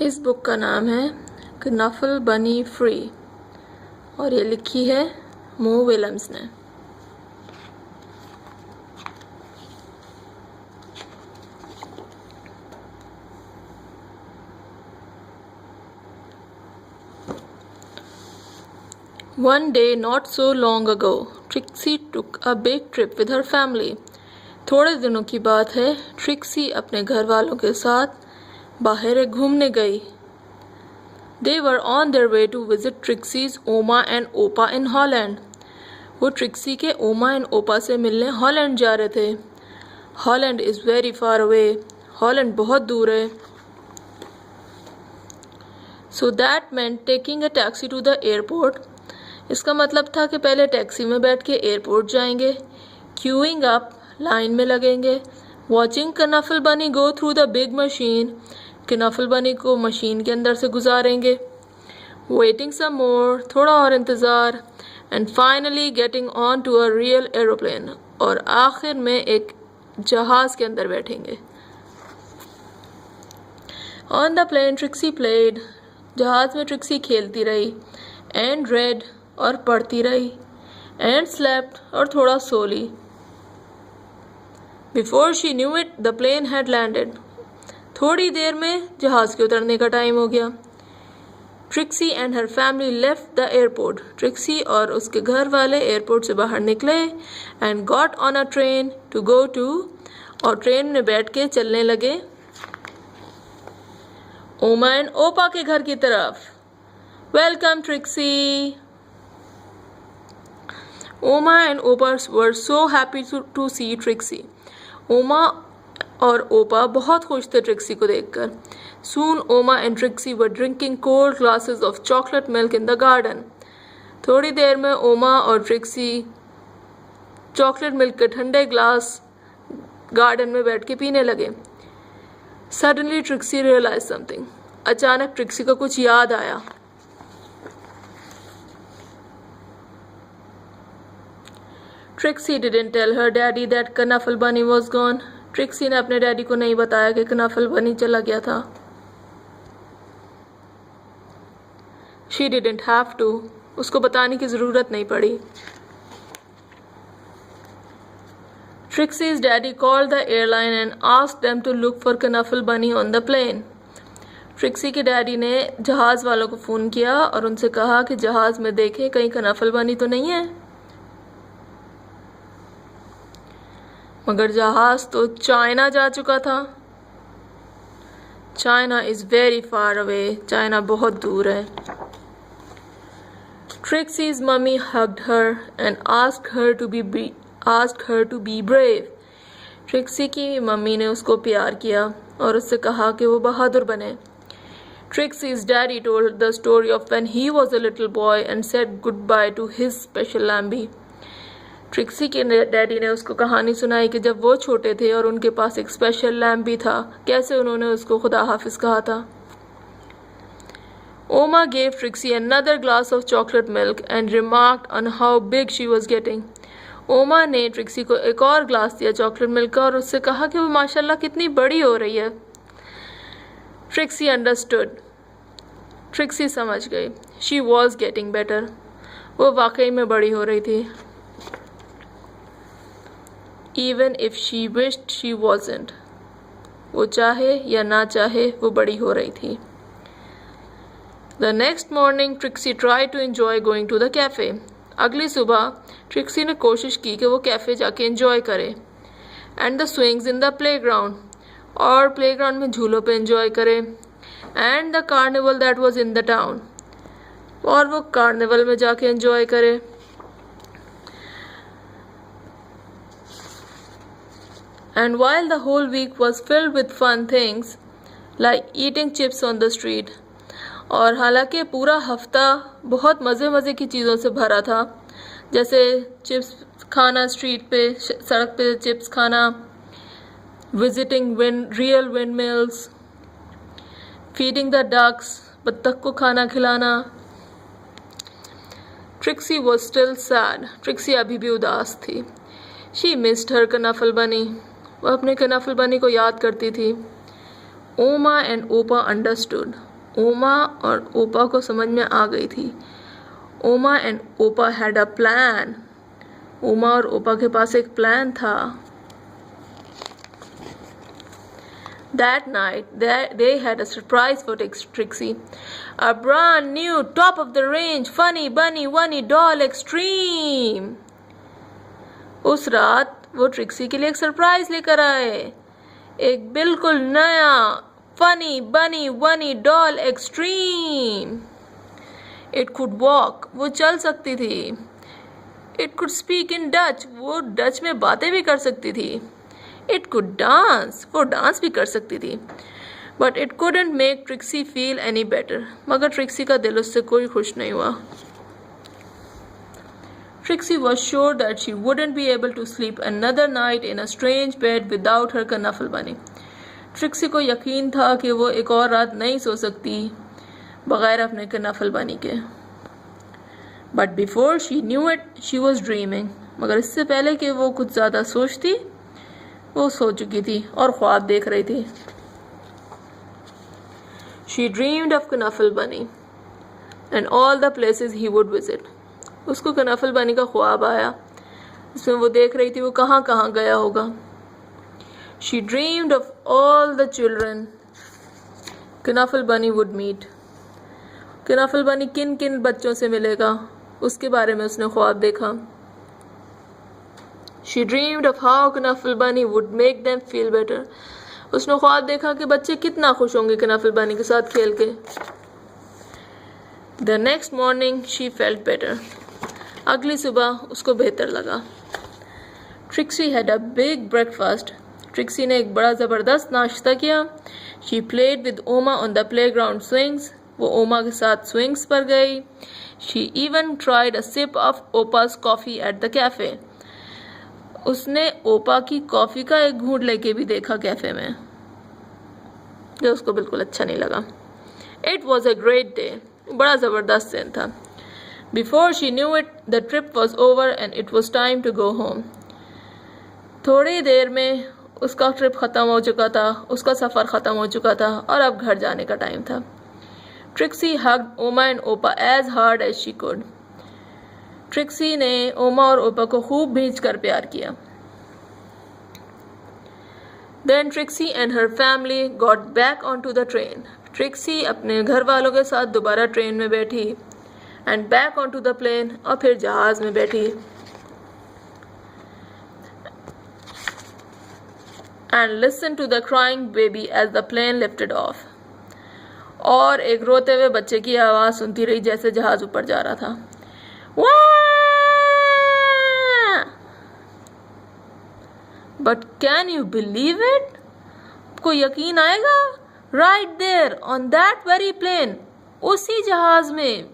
इस बुक का नाम है कनफल बनी फ्री और ये लिखी है मो विलियम्स ने। One day not so long ago, Trixie took a big trip with her family. थोड़े दिनों की बात है, ट्रिक्सी अपने घर वालों के साथ बाहर घूमने गई। They were on their way to visit Trixie's Oma and Opa in Holland. वो ट्रिक्सी के ओमा एंड ओपा से मिलने हॉलैंड जा रहे थे। Holland is very far away. Holland बहुत दूर है। So that meant taking a taxi to the airport. इसका मतलब था कि पहले टैक्सी में बैठ के एयरपोर्ट जाएंगे, क्यूइंग अप लाइन में लगेंगे, watching Knuffle Bunny go through the big machine, Knuffle Bunny को मशीन के अंदर से गुजारेंगे, वेटिंग सम मोर, थोड़ा और इंतज़ार, and finally getting on to a real aeroplane, और आखिर में एक जहाज़ के अंदर बैठेंगे। On the plane Trixie played, जहाज़ में ट्रिक्सी खेलती रही, एंड रेड और पढ़ती रही, एंड स्लेप्ट और थोड़ा सो ली। Before she knew it the plane had landed, थोड़ी देर में जहाज़ के उतरने का टाइम हो गया। Trixie and her family left the airport, Trixie और उसके घर वाले एयरपोर्ट से बाहर निकले, and got on a train to go to, और ट्रेन में बैठ के चलने लगे ओमा एंड ओपा के घर की तरफ। Welcome Trixie. Oma and Opa were so happy to see Trixie. Oma और ओपा बहुत खुश थे ट्रिक्सी को देखकर। Soon Oma and Trixie were drinking cold glasses of chocolate milk in the garden. थोड़ी देर में ओमा और ट्रिक्सी चॉकलेट मिल्क के ठंडे ग्लास गार्डन में बैठ के पीने लगे। Suddenly Trixie realized something. अचानक ट्रिक्सी को कुछ याद आया। Trixie didn't tell her daddy that Knuffle Bunny was gone. Trixie ने अपने डैडी को नहीं बताया कि कनफल बनी चला गया था। She didn't have to. उसको बताने की ज़रूरत नहीं पड़ी। Trixie's daddy called the airline and asked them to look for Knuffle Bunny on the plane. Trixie के डैडी ने जहाज़ वालों को फ़ोन किया और उनसे कहा कि जहाज़ में देखें कहीं कनफल बनी तो नहीं है। मगर जहाज़ तो चाइना जा चुका था। China is very far away, China बहुत दूर है। Trixie's mummy hugged her and asked her to be brave. Trixie की मम्मी ने उसको प्यार किया और उससे कहा कि वो बहादुर बने। Trixie's daddy told the story of when he was a little boy and said goodbye to his special lambie. Trixie के डैडी ने उसको कहानी सुनाई कि जब वो छोटे थे और उनके पास एक स्पेशल लैम्प भी था, कैसे उन्होंने उसको खुदा हाफिज कहा था। ओमा gave Trixie another glass of chocolate milk and remarked on how big she was getting. ओमा ने ट्रिक्सी को एक और ग्लास दिया चॉकलेट मिल्क का और उससे कहा कि वो माशाल्लाह कितनी बड़ी हो रही है। ट्रिक्सी अंडरस्टूड, ट्रिक्सी समझ गई। शी वॉज गेटिंग बेटर, वो वाकई में बड़ी हो रही थी। Even if she wished she wasn't, वो चाहे या ना चाहे वो बड़ी हो रही थी। The next morning Trixie tried to enjoy going to the cafe. अगली सुबह ट्रिक्सी ने कोशिश की कि वो कैफ़े जाके एंजॉय करे। And the swings in the playground, और प्लेग्राउंड में झूलों पे एंजॉय करे। And the carnival that was in the town, और वो कार्निवल में जाके एंजॉय करे। And while the whole week was filled with fun things like eating chips on the street, और हालांकि पूरा हफ्ता बहुत मज़े की चीज़ों से भरा था, जैसे चिप्स खाना स्ट्रीट पे, सड़क पे चिप्स खाना, visiting real wind mills, feeding the ducks, बत्तख को खाना खिलाना। Trixie was still sad, Trixie अभी भी उदास थी। शी मिस्ड हर कनफल बनी, वो अपने कनफल बनी को याद करती थी। ओमा एंड ओपा अंडरस्टूड। ओमा और ओपा को समझ में आ गई थी। ओमा and Opa had a plan. ओमा और ओपा के पास एक प्लान था। That night, they had a surprise for Trixie. A brand new, top of the range, funny bunny wunny doll extreme. उस रात वो ट्रिक्सी के लिए एक सरप्राइज लेकर आए। एक बिल्कुल नया फनी बनी वनी doll extreme. It could walk, वो चल सकती थी। It could speak in Dutch, वो डच में बातें भी कर सकती थी। इट कुड डांस, वो डांस भी कर सकती थी। But it couldn't make Trixie feel any better, मगर ट्रिक्सी का दिल उससे कोई खुश नहीं हुआ। Trixie was sure that she wouldn't be able to sleep another night in a strange bed without her Knuffle Bunny. Trixie को यकीन था कि वो एक और रात नहीं सो सकती बगैर अपने Knuffle Bunny के। But before she knew it, she was dreaming. मगर इससे पहले कि वो कुछ ज़्यादा सोचती, वो सो चुकी थी और ख्वाब देख रही थी। She dreamed of Knuffle Bunny and all the places he would visit. उसको Knuffle Bunny का ख्वाब आया, इसमें वो देख रही थी वो कहाँ कहाँ गया होगा। She dreamed of all the children Knuffle Bunny would meet. Knuffle Bunny किन किन बच्चों से मिलेगा, उसके बारे में उसने ख्वाब देखा। She dreamed of how Knuffle Bunny would make them feel better. उसने ख्वाब देखा कि बच्चे कितना खुश होंगे Knuffle Bunny के साथ खेल के। The next morning she felt better. अगली सुबह उसको बेहतर लगा। Trixie had a big breakfast. Trixie ने एक बड़ा ज़बरदस्त नाश्ता किया। She played with Oma on the playground swings. वो ओमा के साथ स्विंग्स पर गई। She even tried a sip of Opa's coffee at the cafe. उसने ओपा की कॉफ़ी का एक घूंट लेके भी देखा कैफ़े में, जो उसको बिल्कुल अच्छा नहीं लगा। It was a great day. बड़ा ज़बरदस्त दिन था। Before she knew it, the trip was over and it was time to go home. थोड़ी देर में उसका ट्रिप ख़त्म हो चुका था, उसका सफ़र ख़त्म हो चुका था और अब घर जाने का टाइम था। Trixie hugged Oma and Opa as hard as she could. Trixie ने ओमा और ओपा को खूब भींच कर प्यार किया। Then Trixie and her family got back onto the train. Trixie अपने घर वालों के साथ दोबारा ट्रेन में बैठी and back onto the plane, और फिर जहाज में बैठी and listened to the crying baby as the plane lifted off. और एक रोते हुए बच्चे की आवाज़ सुनती रही जैसे जहाज ऊपर जा रहा था। But can you believe it? आपको यकीन आएगा? Right there on that very plane, उसी जहाज में,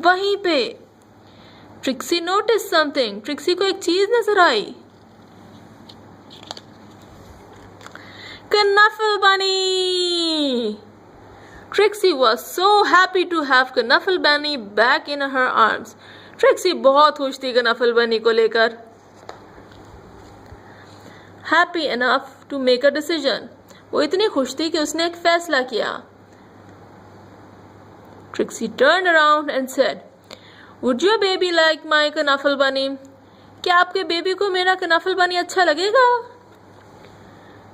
वहीं पे Trixie noticed something. ट्रिक्सी को एक चीज नजर आई। Knuffle Bunny. Trixie was so happy to have Knuffle Bunny back in her arms. Trixie बहुत खुश थी Knuffle Bunny को लेकर। Happy enough to make a decision. वो इतनी खुश थी कि उसने एक फैसला किया। Trixie turned around and said, "Would your baby like my Knuffle Bunny?" क्या आपके बेबी को मेरा Knuffle Bunny अच्छा लगेगा?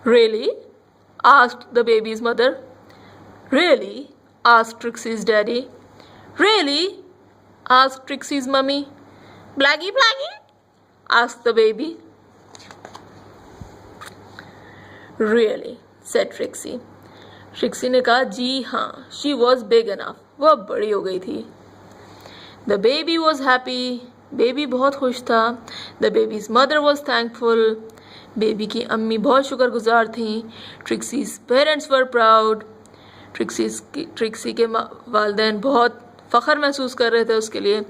Really? asked the baby's mother. Really? asked Trixie's daddy. Really? asked Trixie's mummy. Blaggy blaggy? asked the baby. Really, said Trixie. Trixie ने कहा जी हाँ, she was big enough. वो अब बड़ी हो गई थी। The baby was happy. Baby बहुत खुश था। The baby's mother was thankful. Baby की अम्मी बहुत शुक्रगुजार थीं। Trixie's parents were proud. Trixie के वालिदैन बहुत फ़ख्र महसूस कर रहे थे उसके लिए।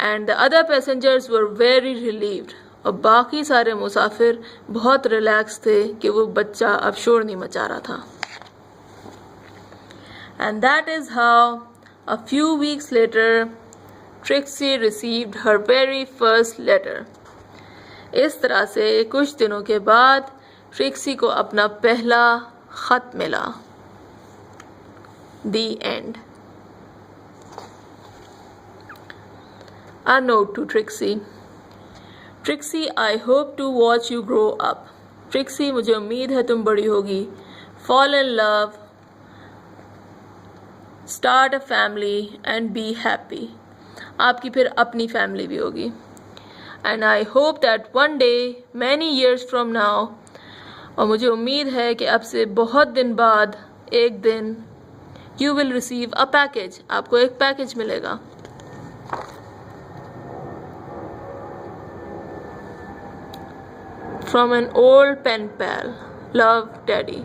And the other passengers were very relieved. और बाकी सारे मुसाफिर बहुत रिलैक्स थे कि वो बच्चा अब शोर नहीं मचा रहा था। And that is how a few weeks later Trixie received her very first letter. इस तरह से कुछ दिनों के बाद ट्रिक्सी को अपना पहला खत मिला। The end. A note to Trixie. Trixie, I hope to watch you grow up. Trixie, मुझे उम्मीद है तुम बड़ी होगी. Fall in love, start a family and be happy. आपकी फिर अपनी फैमिली भी होगी. And I hope that one day, many years from now, और मुझे उम्मीद है कि अब से बहुत दिन बाद एक दिन you will receive a package. आपको एक पैकेज मिलेगा. From an old pen pal. Love, Daddy.